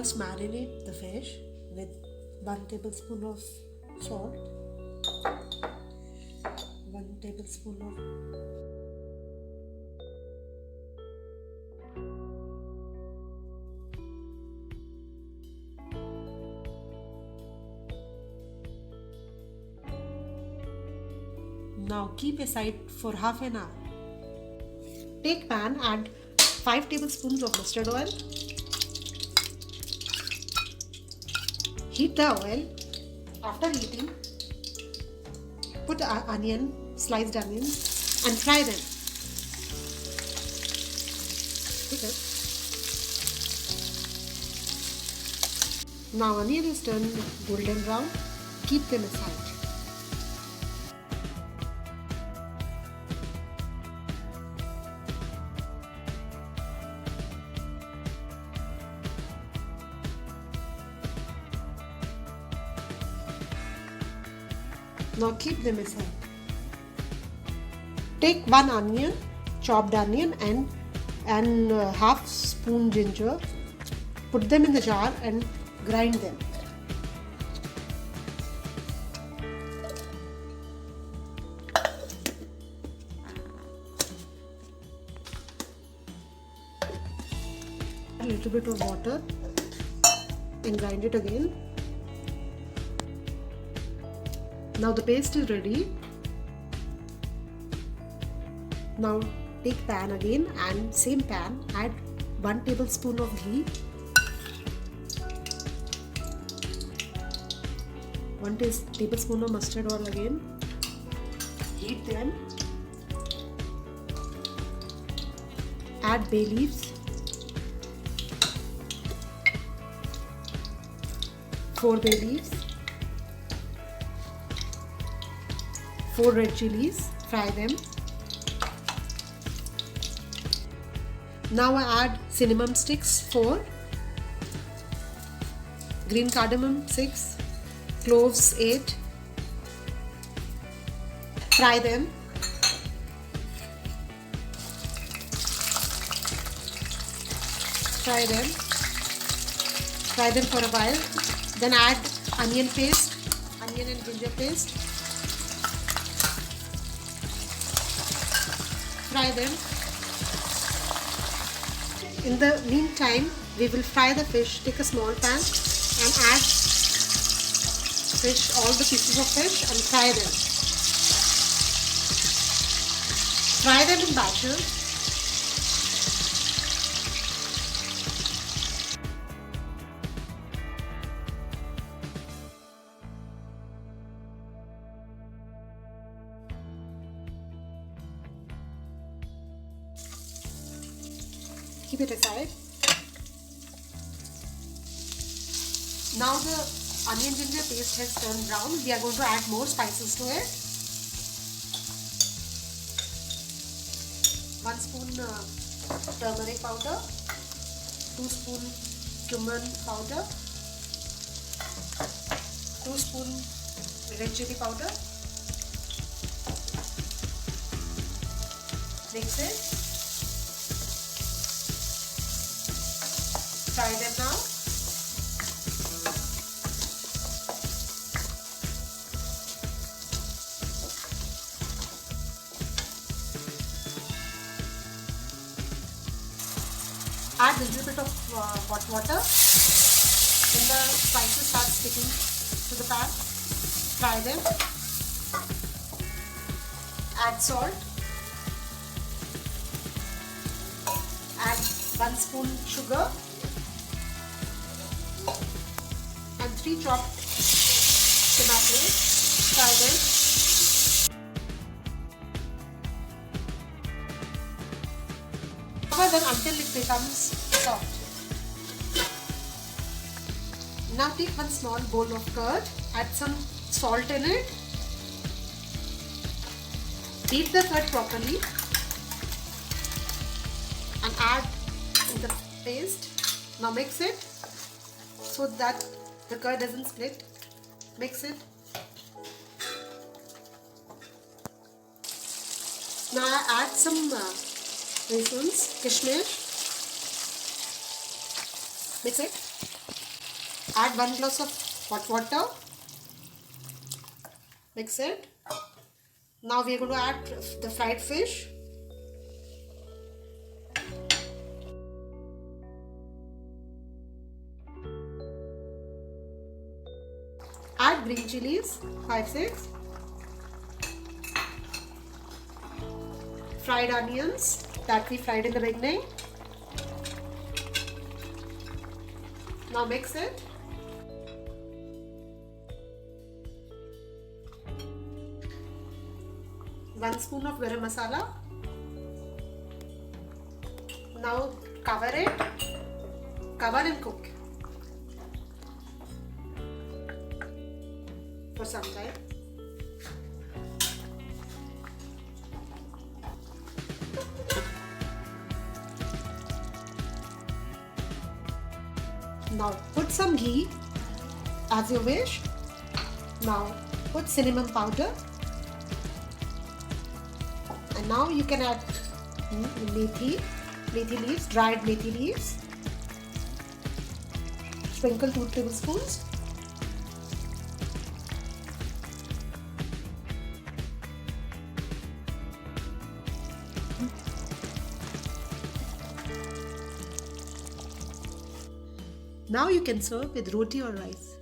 First marinate the fish with 1 tablespoon of salt, 1 tablespoon of Now keep aside for half an hour. Take pan, add 5 tablespoons of mustard oil. Heat the oil. After heating, put sliced onions and fry them. Okay. Now onion is turned golden brown. Keep them aside. Now keep them aside. Take 1 onion, chopped onion and half spoon ginger. Put them in the jar and grind them. A little bit of water and grind it again. Now the paste is ready. Now take pan again and same pan add 1 tablespoon of ghee, 1 tablespoon of mustard oil again. Heat them. Add bay leaves, 4 bay leaves, 4 red chillies, fry them. Now I add cinnamon sticks 4, green cardamom 6, cloves 8. Fry them. Fry them. Fry them for a while. Then add onion paste, onion and ginger paste. Fry them. In the meantime, we will fry the fish. Take a small pan and add all the pieces of fish and fry them. Fry them in batches. Keep it aside. Now the onion ginger paste has turned brown. We are going to add more spices to it. 1 spoon turmeric powder, 2 spoon cumin powder, 2 spoon red chilli powder. Mix it. Fry them now. Add a little bit of hot water. When the spices start sticking to the pan, fry them. Add salt. Add 1 spoon sugar. And 3 chopped tomatoes. Fry them. Cover them until it becomes soft. Now take 1 small bowl of curd. Add some salt in it. Beat the curd properly and add in the paste. Now mix it so that the curd doesn't split. Mix it. Now I add some raisins, kishmish. Mix it. Add 1 glass of hot water. Mix it. Now we are going to add the fried fish. Add green chillies, 5-6. Fried onions that we fried in the beginning. Now mix it. One spoon of Garam Masala. Now cover it. Cover and cook for some time. Now put some ghee as you wish. Now put cinnamon powder. And now you can add methi leaves, dried methi leaves. Sprinkle 2 tablespoons. Now you can serve with roti or rice.